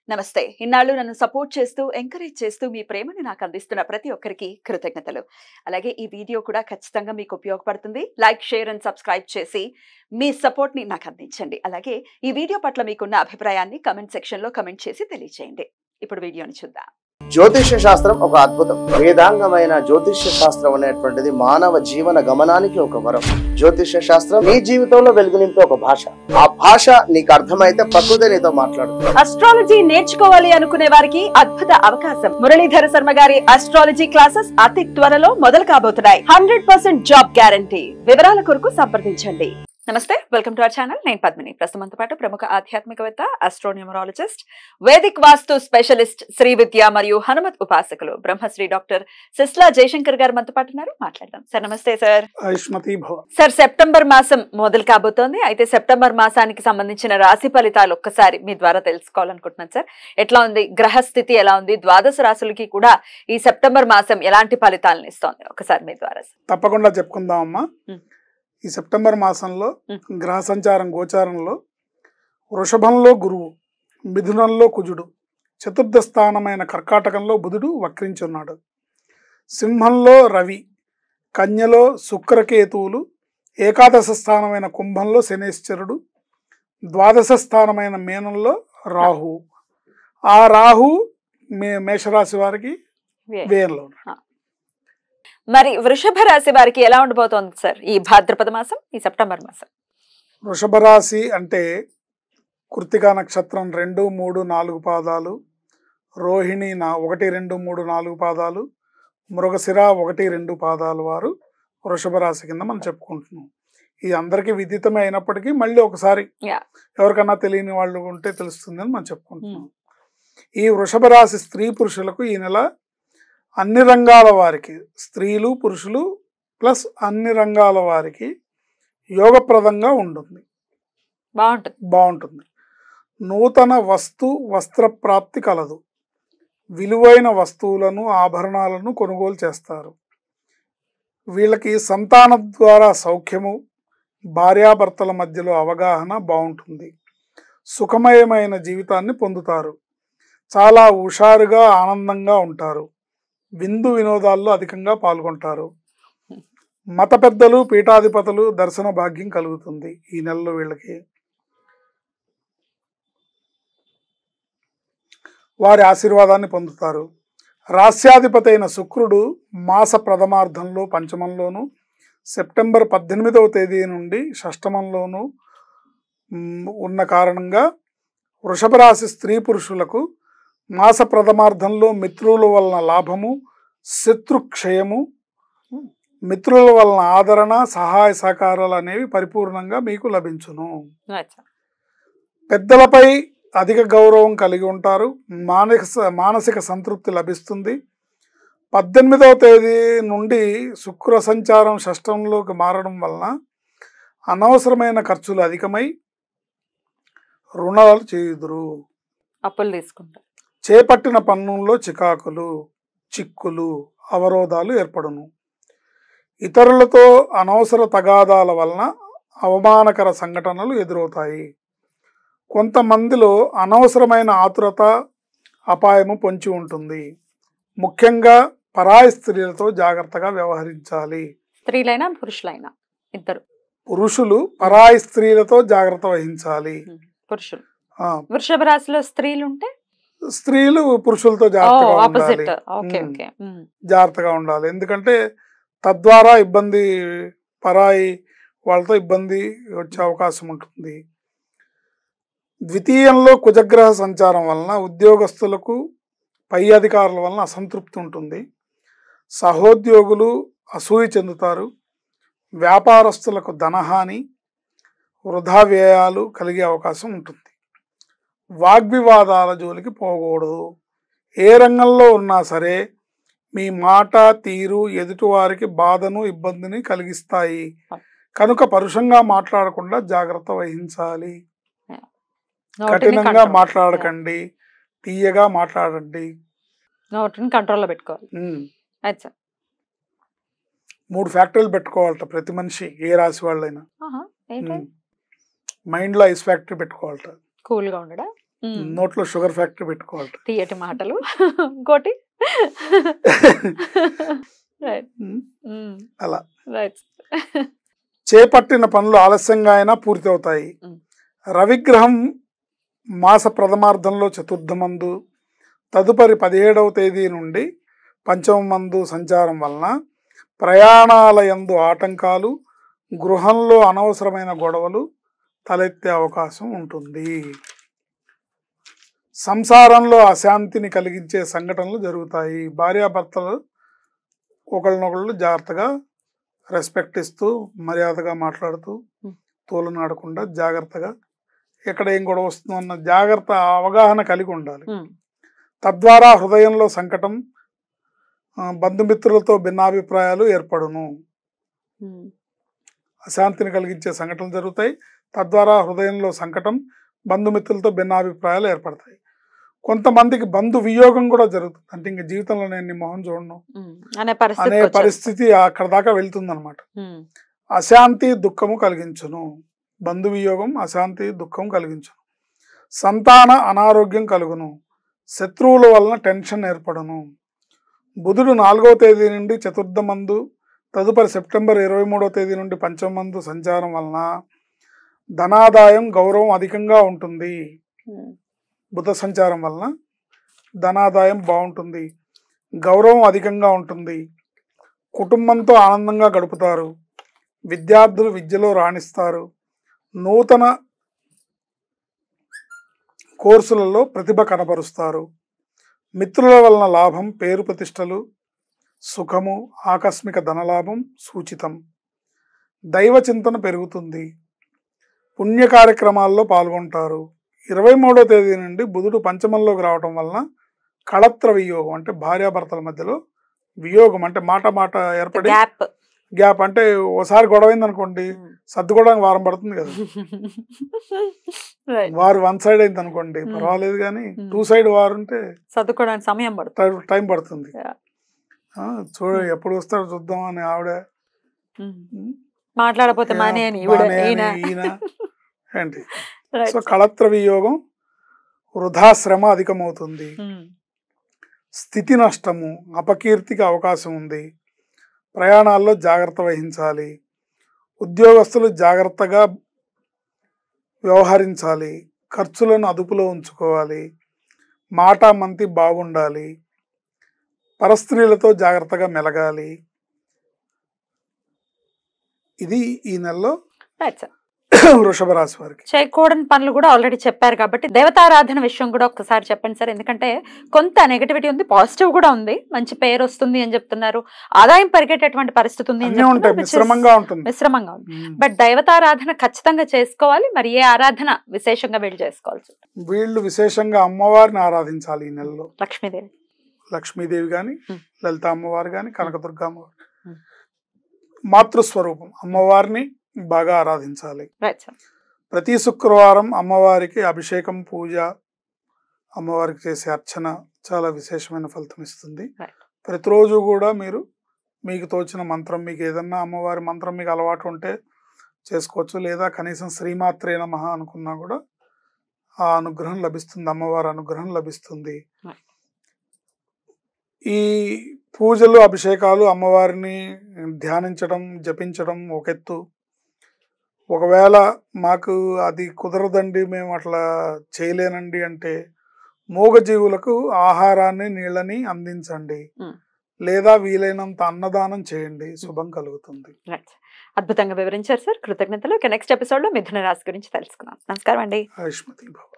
నమస్తే. ఇన్నాళ్ళు నన్ను సపోర్ట్ చేస్తూ, ఎంకరేజ్ చేస్తూ మీ ప్రేమని నాకు అందిస్తున్న ప్రతి ఒక్కరికి కృతజ్ఞతలు. అలాగే ఈ వీడియో కూడా ఖచ్చితంగా మీకు ఉపయోగపడుతుంది. లైక్, షేర్ అండ్ సబ్స్క్రైబ్ చేసి మీ సపోర్ట్‌ని నాకు అందించండి. అలాగే ఈ వీడియో పట్ల మీకున్న అభిప్రాయాన్ని కామెంట్ సెక్షన్‌లో కామెంట్ చేసి తెలియజేయండి. ఇప్పుడు వీడియోని చూద్దాం. జ్యోతిష్య శాస్త్రం ఒక అద్భుతం. వేదాంగమైన జ్యోతిష్య శాస్త్రం అనేటువంటిది మానవ జీవన గమనానికి ఒక వరం. జ్యోతిష్య శాస్త్రం నీ జీవితంలో వెలుగునింపే ఒక భాష. ఆ భాష నీకు అర్థమైతే ప్రకృతి నీతో మాట్లాడుతుంది. అస్ట్రాలజీ నేర్చుకోవాలి అనుకునే వారికి అద్భుత అవకాశం. మురళీధర శర్మ గారి అస్ట్రాలజీ క్లాసెస్ అతి త్వరలో మొదలు కాబోతున్నాయి. 100% జాబ్ గ్యారంటీ. వివరాల కొరకు సంప్రదించండి. నమస్తే, వెల్కమ్ టు అవర్ ఛానల్. నేను పద్మిని. ప్రస్తుతంతో పాటు ప్రముఖ ఆధ్యాత్మికవేత్త, ఆస్ట్రోన్యూమరాలజిస్ట్, వేదిక్ వాస్తు స్పెషలిస్ట్, శ్రీ విద్య మరియు హనుమత్ ఉపాసకులు బ్రహ్మశ్రీ డాక్టర్ సిస్లా జయశంకర్ గారు మనతో పాటు ఉన్నారు. మాట్లాడదాం. సార్ నమస్తే. సార్ సార్ సెప్టెంబర్ మాసం మొదలు కాబోతోంది. అయితే సెప్టెంబర్ మాసానికి సంబంధించిన రాశి ఫలితాలు ఒక్కసారి మీ ద్వారా తెలుసుకోవాలనుకుంటున్నాను సార్. ఎట్లా ఉంది గ్రహస్థితి, ఎలా ఉంది, ద్వాదశ రాశులకి కూడా ఈ సెప్టెంబర్ మాసం ఎలాంటి ఫలితాలను ఇస్తోంది ఒకసారి మీ ద్వారా? తప్పకుండా చెప్పుకుందాం అమ్మా. ఈ సెప్టెంబర్ మాసంలో గ్రహ సంచారం గోచారంలో వృషభంలో గురువు, మిథునంలో కుజుడు, చతుర్థ స్థానమైన కర్కాటకంలో బుధుడు వక్రించున్నాడు, సింహంలో రవి, కన్యలో శుక్రకేతువులు, ఏకాదశ స్థానమైన కుంభంలో శనేశ్వరుడు, ద్వాదశ స్థానమైన మీనంలో రాహు. ఆ రాహు మేషరాశి వారికి వ్యయంలో. మరి వృషభ రాశి వారికి ఎలా ఉండబోతోంది సార్ ఈ భాద్రపద మాసం, ఈ సెప్టెంబర్ మాసం? వృషభ రాశి అంటే కృత్తికా నక్షత్రం 2, 3, 4 పాదాలు, రోహిణి 1, 2, 3, 4 పాదాలు, మృగశిర 1, 2 పాదాలు వారు వృషభ రాశి కింద మనం చెప్పుకుంటున్నాం. ఇది అందరికీ విదితమే అయినప్పటికీ మళ్ళీ ఒకసారి ఎవరికన్నా తెలియని వాళ్ళు ఉంటే తెలుస్తుంది అని మనం చెప్పుకుంటున్నాం. ఈ వృషభ రాశి స్త్రీ పురుషులకు ఈ నెల అన్ని రంగాల వారికి, స్త్రీలు పురుషులు ప్లస్ అన్ని రంగాల వారికి యోగప్రదంగా ఉంటుంది, బాగుంటుంది. నూతన వస్త్ర ప్రాప్తి కలదు. విలువైన వస్తువులను, ఆభరణాలను కొనుగోలు చేస్తారు. వీళ్ళకి సంతానం ద్వారా సౌఖ్యము, భార్యాభర్తల మధ్యలో అవగాహన బాగుంటుంది. సుఖమయమైన జీవితాన్ని పొందుతారు. చాలా హుషారుగా, ఆనందంగా ఉంటారు. విందు వినోదాల్లో అధికంగా పాల్గొంటారు. మత పెద్దలు, పీఠాధిపతులు దర్శన భాగ్యం కలుగుతుంది ఈ నెలలో. వీళ్ళకి వారి ఆశీర్వాదాన్ని పొందుతారు. రాస్యాధిపతి అయిన శుక్రుడు మాస ప్రథమార్థంలో పంచమంలోను, సెప్టెంబర్ 18వ తేదీ నుండి షష్టమంలోను ఉన్న కారణంగా వృషభ రాశి స్త్రీ పురుషులకు మాస ప్రథమార్థంలో మిత్రుల వలన లాభము, శత్రుక్షయము, మిత్రుల వలన ఆదరణ, సహాయ సహకారాలు అనేవి పరిపూర్ణంగా మీకు లభించును. పెద్దలపై అధిక గౌరవం కలిగి ఉంటారు. మానసిక సంతృప్తి లభిస్తుంది. 18వ తేదీ నుండి శుక్ర సంచారం షష్టంలోకి మారడం వలన అనవసరమైన ఖర్చులు అధికమై రుణాలు చేయుదురు, అప్పులు తీసుకుంటారు. చేపట్టిన పన్నుల్లో చిక్కులు, అవరోధాలు ఏర్పడును. ఇతరులతో అనవసర తగాదాల వలన అవమానకర సంఘటనలు ఎదురవుతాయి. కొంతమందిలో అనవసరమైన ఆతురత, అపాయము పొంచి ఉంటుంది. ముఖ్యంగా పరాయి స్త్రీలతో జాగ్రత్తగా వ్యవహరించాలి. స్త్రీలైనా పురుషులైనా ఇద్దరు. పురుషులు పరాయి స్త్రీలతో జాగ్రత్త వహించాలి. పురుషులు వృషభ రాశిలో స్త్రీలు ఉంటే స్త్రీలు పురుషులతో జాగ్రత్తగా ఉండాలి. ఎందుకంటే తద్వారా ఇబ్బంది, పరాయి వాళ్ళతో ఇబ్బంది వచ్చే అవకాశం ఉంటుంది. ద్వితీయంలో కుజగ్రహ సంచారం వలన ఉద్యోగస్తులకు, పై అధికారుల వలన అసంతృప్తి ఉంటుంది. సహోద్యోగులు అసూయ చెందుతారు. వ్యాపారస్తులకు ధనహాని, వృధా వ్యయాలు కలిగే అవకాశం ఉంటుంది. వాగ్వివాదాల జోలికి పోకూడదు. ఏ రంగంలో ఉన్నా సరే మీ మాట తీరు ఎదుటివారికి బాధను, ఇబ్బందిని కలిగిస్తాయి. కనుక పరుషంగా మాట్లాడకుండా జాగ్రత్త వహించాలి. కఠినంగా మాట్లాడకండి, తీయగా మాట్లాడండి. కంట్రోల్లో పెట్టుకోవాలి. 3 ఫ్యాక్టరీలు పెట్టుకోవాలట ప్రతి మనిషి, ఏ రాశి వాళ్ళైనా. మైండ్ లో ఐస్ ఫ్యాక్టరీ పెట్టుకోవాలట. కూల్ గా ఉండడా? నోట్లో షుగర్ ఫ్యాక్టరీ పెట్టుకోవాలి. తీయటి మాటలు. ఇంకోటి అలా చేపట్టిన పనులు ఆలస్యంగా అయినా పూర్తి అవుతాయి. రవిగ్రహం మాస ప్రథమార్థంలో చతుర్థమందు తదుపరి 17వ తేదీ నుండి పంచమందు సంచారం వలన ప్రయాణాల యందు ఆటంకాలు, గృహంలో అనవసరమైన గొడవలు తలెత్తే అవకాశం ఉంటుంది. సంసారంలో అశాంతిని కలిగించే సంఘటనలు జరుగుతాయి. భార్యాభర్తలు ఒకళ్ళనొకళ్ళు జాగ్రత్తగా రెస్పెక్ట్ ఇస్తూ మర్యాదగా మాట్లాడుతూ తోలనాడకుండా జాగ్రత్తగా ఎక్కడ ఏం గొడవ వస్తుందో అన్న జాగ్రత్త అవగాహన కలిగి ఉండాలి. తద్వారా హృదయంలో సంకటం, బంధుమిత్రులతో భిన్నాభిప్రాయాలు ఏర్పడును. అశాంతిని కలిగించే సంఘటనలు జరుగుతాయి. తద్వారా హృదయంలో సంకటం, బంధుమిత్రులతో భిన్నాభిప్రాయాలు ఏర్పడతాయి. కొంతమందికి బంధు వియోగం కూడా జరుగుతుంది. అంటే ఇంక జీవితంలో నేను నీ మొహం చూడను అనే పరిస్థితి అక్కడ దాకా వెళ్తుంది అనమాట. అశాంతి దుఃఖము కలిగించును. బంధు వియోగం అశాంతి దుఃఖం కలిగించును. సంతాన అనారోగ్యం కలుగును. శత్రువుల వలన టెన్షన్ ఏర్పడును. బుధుడు 4వ తేదీ నుండి చతుర్థమందు తదుపరి సెప్టెంబర్ 23వ తేదీ నుండి పంచమందు సంచారం వలన ధనాదాయం, గౌరవం అధికంగా ఉంటుంది. బుధ సంచారం వలన ధనాదాయం బాగుంటుంది, గౌరవం అధికంగా ఉంటుంది. కుటుంబంతో ఆనందంగా గడుపుతారు. విద్యార్థులు విద్యలో రాణిస్తారు. నూతన కోర్సులలో ప్రతిభ కనబరుస్తారు. మిత్రుల వలన లాభం, పేరు ప్రతిష్టలు, సుఖము, ఆకస్మిక ధనలాభం సూచితం. దైవ చింతన పెరుగుతుంది. పుణ్య కార్యక్రమాల్లో పాల్గొంటారు. 23వ తేదీ నుండి బుధుడు పంచమంలోకి రావటం వలన కళత్ర వియోగం, అంటే భార్యాభర్తల మధ్యలో వియోగం, అంటే మాట ఏర్పడి గ్యాప్, అంటే ఓసారి గొడవైంది అనుకోండి సర్దుకోవడానికి వారం పడుతుంది కదా. వారు 1 సైడ్ అయింది అనుకోండి పర్వాలేదు, కానీ 2 సైడ్ వారు ఉంటే సర్దుకోవడానికి సమయం పడుతుంది, టైం పడుతుంది. చూడ ఎప్పుడు వస్తాడో చూద్దాం అని ఆవిడ మాట్లాడపోతే ఈయన ఏంటి. సో కళత్ర వియోగం, వృధాశ్రమ అధికమవుతుంది. స్థితి నష్టము, అపకీర్తికి అవకాశం ఉంది. ప్రయాణాల్లో జాగ్రత్త వహించాలి. ఉద్యోగస్తులు జాగ్రత్తగా వ్యవహరించాలి. ఖర్చులను అదుపులో ఉంచుకోవాలి. మాటామంతి బాగుండాలి. పరస్త్రీలతో జాగ్రత్తగా మెలగాలి. ఇది ఈ నెలలో వృషభ రాశి వారికి చేయకూడని పనులు కూడా ఆల్రెడీ చెప్పారు. కాబట్టి దేవతారాధన విషయం కూడా ఒకసారి చెప్పండి సార్. ఎందుకంటే కొంత నెగటివిటీ ఉంది, పాజిటివ్ కూడా ఉంది. మంచి పేరు వస్తుంది అని చెప్తున్నారు, ఆదాయం పెరిగేటటువంటి పరిస్థితి ఉంది, మిశ్రమంగా ఉంటుంది. బట్ దైవతారాధన ఖచ్చితంగా చేసుకోవాలి. మరి ఏ ఆరాధన విశేషంగా వీళ్ళు చేసుకోవాల్సి? వీళ్ళు విశేషంగా అమ్మవారిని ఆరాధించాలి ఈ నెలలో. లక్ష్మీదేవి గాని, లలిత అమ్మవారు గాని, కనకదుర్గ అమ్మవారు, మాతృస్వరూపం అమ్మవారిని బాగా ఆరాధించాలి. ప్రతి శుక్రవారం అమ్మవారికి అభిషేకం, పూజ, అమ్మవారికి చేసే అర్చన చాలా విశేషమైన ఫలితం ఇస్తుంది. ప్రతిరోజు కూడా మీరు మీకు తోచిన మంత్రం, మీకు ఏదన్నా అమ్మవారి మంత్రం మీకు అలవాటు ఉంటే చేసుకోవచ్చు. లేదా కనీసం శ్రీమాత్రే నమః అనుకున్నా కూడా ఆ అనుగ్రహం లభిస్తుంది, అమ్మవారి అనుగ్రహం లభిస్తుంది. ఈ పూజలు, అభిషేకాలు, అమ్మవారిని ధ్యానించడం, జపించడం ఒక ఎత్తు. ఒకవేళ మాకు అది కుదరదండి, మేము అట్లా చేయలేనండి అంటే మూగజీవులకు ఆహారాన్ని, నీళ్ళని అందించండి. లేదా వీలైనంత అన్నదానం చేయండి, శుభం కలుగుతుంది. అద్భుతంగా వివరించారు సార్, కృతజ్ఞతలు. నెక్స్ట్ ఎపిసోడ్ లో మిథున రాశి గురించి తెలుసుకుందాం. నమస్కారం అండి. ఆయుష్మతి భవ.